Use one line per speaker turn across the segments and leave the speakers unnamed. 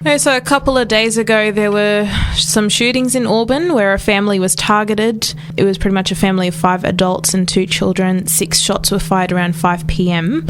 Okay, so a couple of days ago, there were some shootings in Auburn where a family was targeted. It was pretty much a family of 5 adults and 2 children. 6 shots were fired around 5 p.m.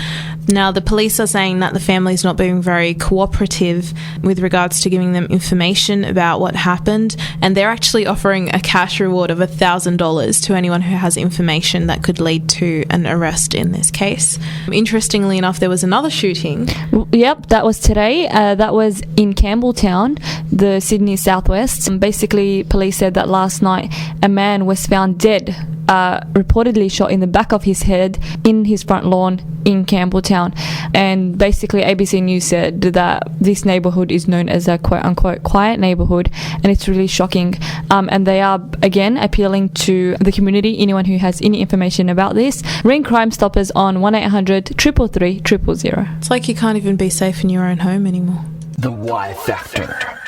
Now, the police are saying that the family is not being very cooperative with regards to giving them information about what happened, and they're actually offering a cash reward of $1,000 to anyone who has information that could lead to an arrest in this case. Interestingly enough, there was another shooting.
Yep, that was today. That was in Campbelltown, the Sydney southwest. Basically, police said that last night a man was found dead, reportedly shot in the back of his head in his front lawn in Campbelltown. And basically ABC News said that this neighbourhood is known as a quote-unquote quiet neighbourhood, and it's really shocking. And they are, again, appealing to the community, anyone who has any information about this. Ring Crime Stoppers on 1-800-333 000.
It's like you can't even be safe in your own home anymore.
The Y Factor.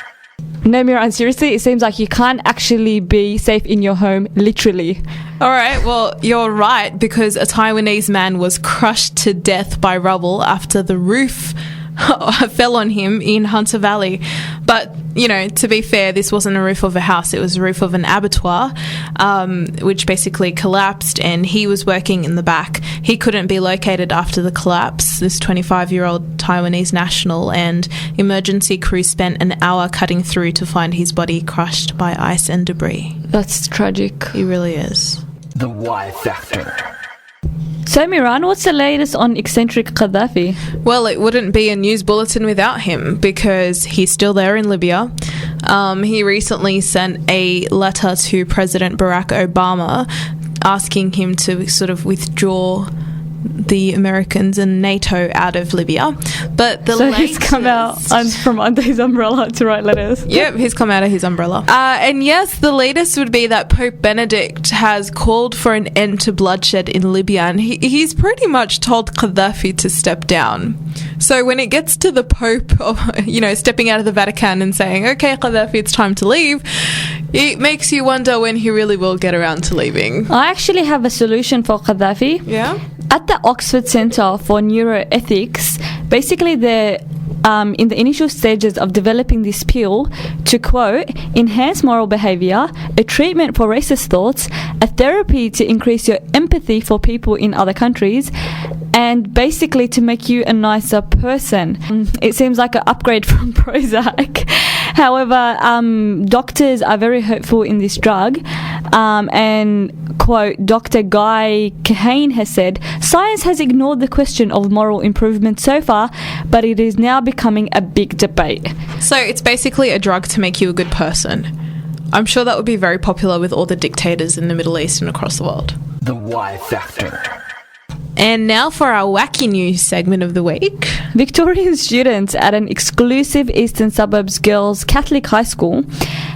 No, Miran, seriously, it seems like you can't actually be safe in your home, literally.
All right, well, you're right, because a Taiwanese man was crushed to death by rubble after the roof fell on him in Hunter Valley. But, you know, to be fair, this wasn't a roof of a house, it was a roof of an abattoir, which basically collapsed, and he was working in the back. He couldn't be located after the collapse, this 25-year-old Taiwanese national, and emergency crews spent an hour cutting through to find his body crushed by ice and debris.
That's tragic.
He really is.
The Y Factor.
So, Miran, what's the latest on eccentric Gaddafi?
Well, it wouldn't be a news bulletin without him, because he's still there in Libya. He recently sent a letter to President Barack Obama asking him to sort of withdraw the Americans and NATO out of Libya. But
he's come out from under his umbrella to write letters.
Yep, he's come out of his umbrella. And yes, the latest would be that Pope Benedict has called for an end to bloodshed in Libya, and he's pretty much told Gaddafi to step down. So when it gets to the Pope, stepping out of the Vatican and saying, okay, Gaddafi, it's time to leave, it makes you wonder when he really will get around to leaving.
I actually have a solution for Gaddafi.
Yeah?
At the Oxford Centre for Neuroethics, basically they're in the initial stages of developing this pill to, quote, enhance moral behaviour, a treatment for racist thoughts, a therapy to increase your empathy for people in other countries, and basically to make you a nicer person. It seems like an upgrade from Prozac. However, doctors are very hopeful in this drug, and, quote, Dr. Guy Kahane has said, science has ignored the question of moral improvement so far, but it is now becoming a big debate.
So it's basically a drug to make you a good person. I'm sure that would be very popular with all the dictators in the Middle East and across the world.
The Y Factor.
And now for our wacky news segment of the week.
Victorian students at an exclusive Eastern Suburbs girls' Catholic high school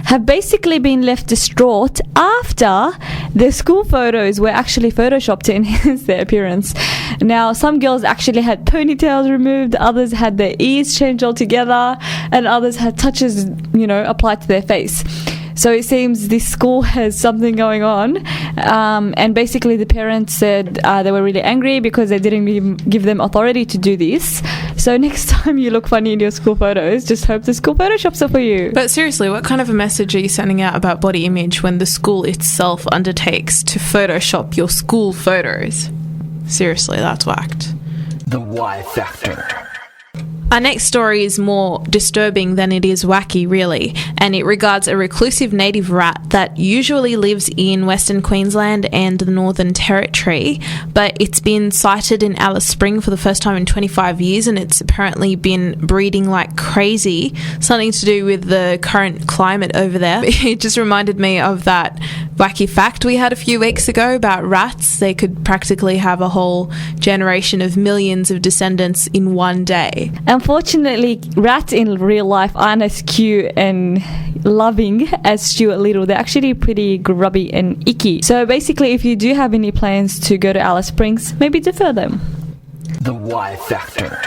have basically been left distraught after their school photos were actually photoshopped to enhance their appearance. Now, some girls actually had ponytails removed, others had their ears changed altogether, and others had touches, applied to their face. So it seems this school has something going on, and basically the parents said they were really angry because they didn't give them authority to do this. So next time you look funny in your school photos, just hope the school photoshops it for you.
But seriously, what kind of a message are you sending out about body image when the school itself undertakes to photoshop your school photos? Seriously, that's whacked.
The Y Factor.
Our next story is more disturbing than it is wacky, really, and it regards a reclusive native rat that usually lives in Western Queensland and the Northern Territory, but it's been sighted in Alice Springs for the first time in 25 years, and it's apparently been breeding like crazy, something to do with the current climate over there. It just reminded me of that wacky fact we had a few weeks ago about rats. They could practically have a whole generation of millions of descendants in one day.
Unfortunately, rats in real life aren't as cute and loving as Stuart Little. They're actually pretty grubby and icky. So basically, if you do have any plans to go to Alice Springs, maybe defer them.
The Y Factor.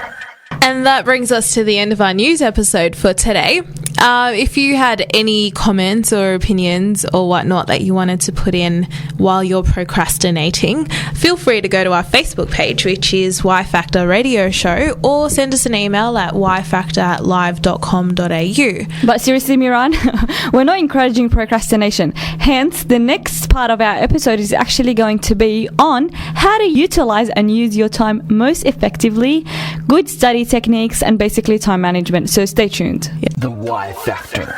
And that brings us to the end of our news episode for today. If you had any comments or opinions or whatnot that you wanted to put in while you're procrastinating, feel free to go to our Facebook page, which is Y Factor Radio Show, or send us an email at yfactor@live.com.au.
But seriously, Miran, we're not encouraging procrastination. Hence, the next part of our episode is actually going to be on how to utilize and use your time most effectively, good study techniques, and basically time management. So stay tuned.
The Y Factor.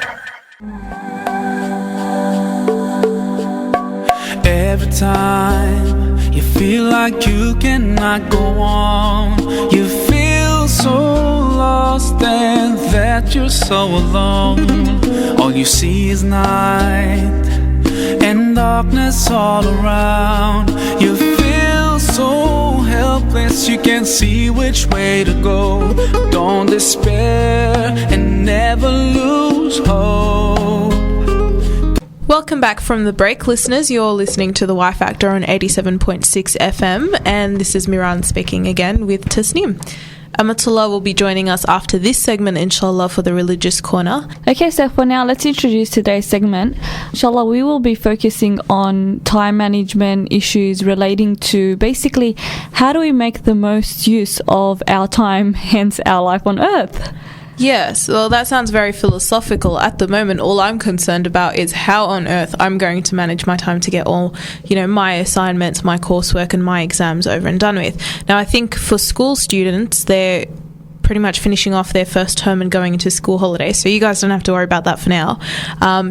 Every time you feel like you cannot go on, you feel so lost and that you're so alone. All you see is night and darkness all around. You feel so helpless, you can't see which way to go. Don't despair and never lose hope.
Welcome back from the break, listeners. You're listening to the Y Factor on 87.6 FM, and this is Miran speaking again with Tasnim. Amatullah will be joining us after this segment, inshallah, for the Religious Corner.
Okay, so for now, let's introduce today's segment. Inshallah, we will be focusing on time management issues relating to basically how do we make the most use of our time, hence our life on earth.
Yes, well, that sounds very philosophical. At the moment, all I'm concerned about is how on earth I'm going to manage my time to get all, my assignments, my coursework, and my exams over and done with. Now, I think for school students, they're pretty much finishing off their first term and going into school holidays, so you guys don't have to worry about that for now.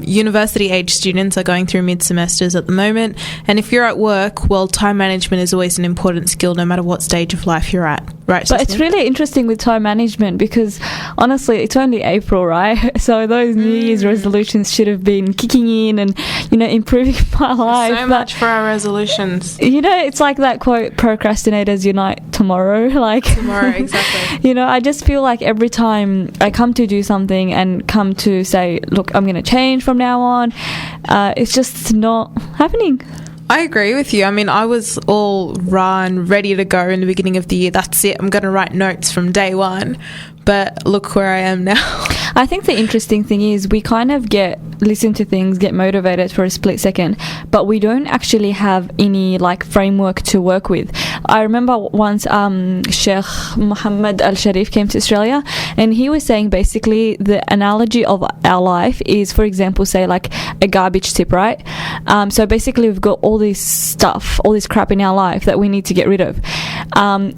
University age students are going through mid-semesters at the moment, and if you're at work, well, time management is always an important skill no matter what stage of life you're at, right?
But it's really interesting with time management because honestly it's only April, right? So those New Year's resolutions should have been kicking in and improving my life.
So much for our resolutions.
It's like that quote, procrastinators unite tomorrow.
Tomorrow, exactly.
I just feel like every time I come to do something and come to say, look, I'm going to change from now on, it's just not happening.
I agree with you. I mean, I was all raw and ready to go in the beginning of the year. That's it. I'm going to write notes from day one. But look where I am now.
I think the interesting thing is we kind of listen to things, get motivated for a split second, but we don't actually have any framework to work with. I remember once Sheikh Muhammad Al-Sharif came to Australia, and he was saying basically the analogy of our life is, for example, say a garbage tip, right? So basically we've got all this stuff, all this crap in our life that we need to get rid of.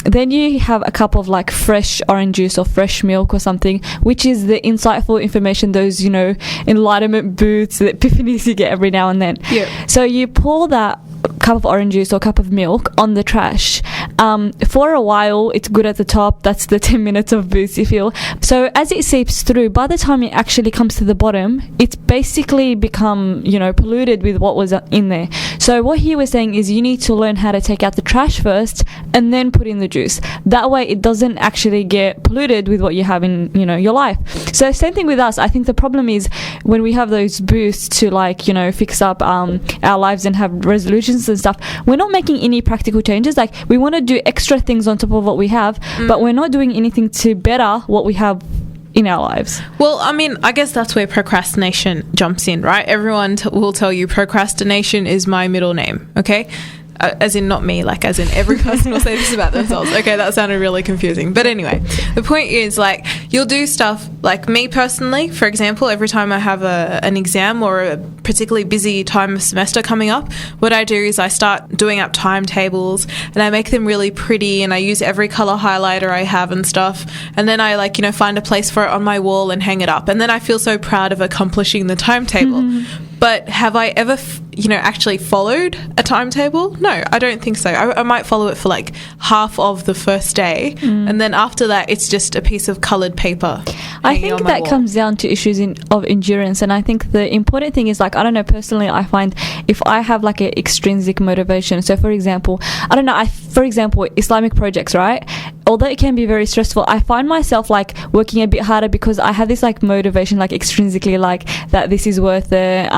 Then you have a cup of fresh orange juice or fresh milk or something, which is the insightful information, those enlightenment booths, the epiphanies you get every now and then.
Yeah.
So you pour that cup of orange juice or cup of milk on the trash. For a while it's good at the top, that's the 10 minutes of boost you feel. So as it seeps through, by the time it actually comes to the bottom, it's basically become polluted with what was in there. So what he was saying is you need to learn how to take out the trash first and then put in the juice. That way it doesn't actually get polluted with what you have in your life. So same thing with us. I think the problem is when we have those boosts to fix up our lives and have resolutions and stuff, we're not making any practical changes. We want to do extra things on top of what we have, but we're not doing anything to better what we have in our lives.
Well, I mean, I guess that's where procrastination jumps in, right? Everyone will tell you procrastination is my middle name, okay? As in not me, as in every person will say this about themselves. Okay, that sounded really confusing. But anyway, the point is you'll do stuff me personally, for example, every time I have an exam or a particularly busy time of semester coming up, what I do is I start doing up timetables and I make them really pretty and I use every color highlighter I have and stuff. And then I find a place for it on my wall and hang it up. And then I feel so proud of accomplishing the timetable. But have I ever, actually followed a timetable? No, I don't think so. I might follow it for half of the first day. And then after that, it's just a piece of coloured paper.
I think that comes down to issues of endurance. And I think the important thing is, I don't know, personally, I find if I have an extrinsic motivation. So, for example, for example, Islamic projects, right? although it can be very stressful, I find myself like working a bit harder because I have this like motivation, like extrinsically, like that this is worth it,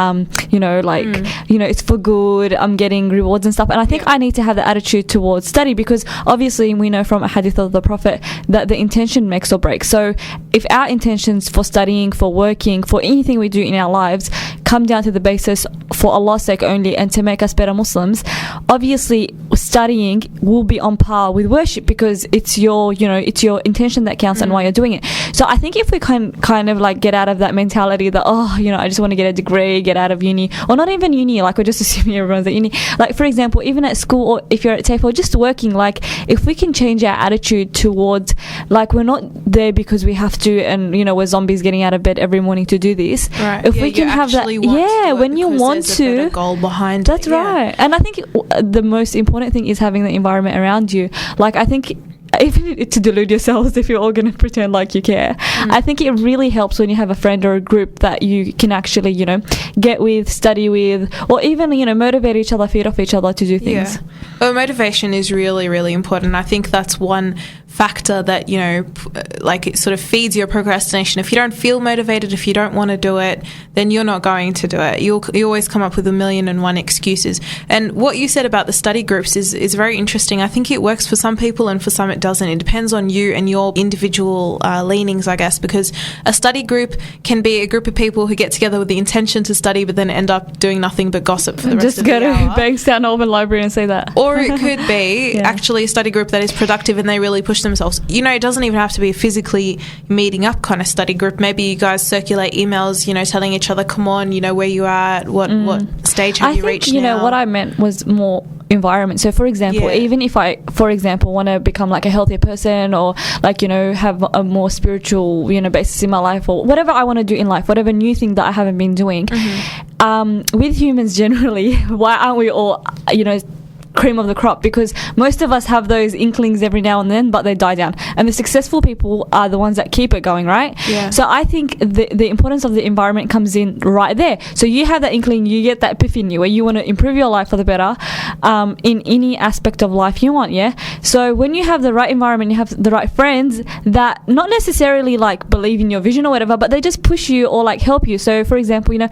you know, like, you know, it's for good, I'm getting rewards and stuff. And I think I need to have the attitude towards study, because obviously we know from a hadith of the Prophet that the intention makes or breaks. So if our intentions for studying, for working, for anything we do in our lives come down to the basis for Allah's sake only and to make us better Muslims, obviously studying will be on par with worship, because it's your, you know, it's your intention that counts and why you're doing it. So I think if we can kind of like get out of that mentality that, oh, you know, I just want to get a degree, get out of uni, or not even uni, like we're just assuming everyone's at uni, like for example, even at school, or if you're at TAFE or just working, like if we can change our attitude towards like we're not there because we have to, and you know, we're zombies getting out of bed every morning to do this.
Right.
If we can have that, when you want
there's
to,
a better goal behind
that's
it.
right. And I think the most important thing is having the environment around you. Like I think, even to delude yourselves if you're all going to pretend like you care, I think it really helps when you have a friend or a group that you can actually, you know, get with, study with, or even, you know, motivate each other, feed off each other to do things.
Well, motivation is really, really important. I think that's one factor that, you know, like it sort of feeds your procrastination. If you don't feel motivated, if you don't want to do it, then you're not going to do it. You always come up with 1,000,001 excuses. And what you said about the study groups is very interesting. I think it works for some people and for some it doesn't. It depends on you and your individual leanings, I guess, because a study group can be a group of people who get together with the intention to study but then end up doing nothing but gossip for the rest of the hour.
Just go to Bankstown Auburn Library and say that.
Or it could be actually a study group that is productive and they really push themselves. You know, it doesn't even have to be a physically meeting up kind of study group. Maybe you guys circulate emails, you know, telling each other, come on, you know, where you are at, what stage have you reached now?
You know, what I meant was more environment. So for example, even if I, for example, want to become like a healthier person, or like, you know, have a more spiritual, you know, basis in my life, or whatever I want to do in life, whatever new thing that I haven't been doing, with humans generally, why aren't we all, you know, cream of the crop? Because most of us have those inklings every now and then, but they die down, and the successful people are the ones that keep it going, right? So I think the importance of the environment comes in right there. So you have that inkling, you get that epiphany where you want to improve your life for the better, in any aspect of life you want. So when you have the right environment, you have the right friends that not necessarily like believe in your vision or whatever, but they just push you or like help you. So for example, you know,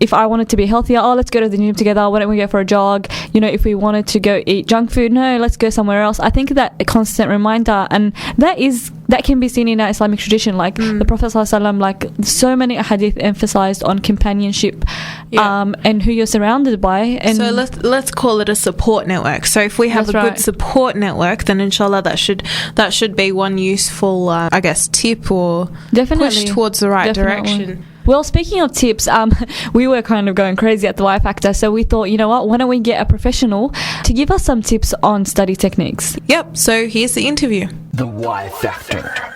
if I wanted to be healthier, oh, let's go to the gym together, why don't we go for a jog? You know, if we wanted to go eat junk food, no, let's go somewhere else. I think that a constant reminder, and that can be seen in our Islamic tradition, like the Prophet ﷺ, like so many hadith emphasized on companionship, and who you're surrounded by. And
so let's call it a support network. So if we have a good support network, then inshallah that should be one useful I guess tip or push towards the right direction.
Well, speaking of tips, we were kind of going crazy at the Y Factor, so we thought, you know what, why don't we get a professional to give us some tips on study techniques?
Yep, so here's the interview.
The Y Factor.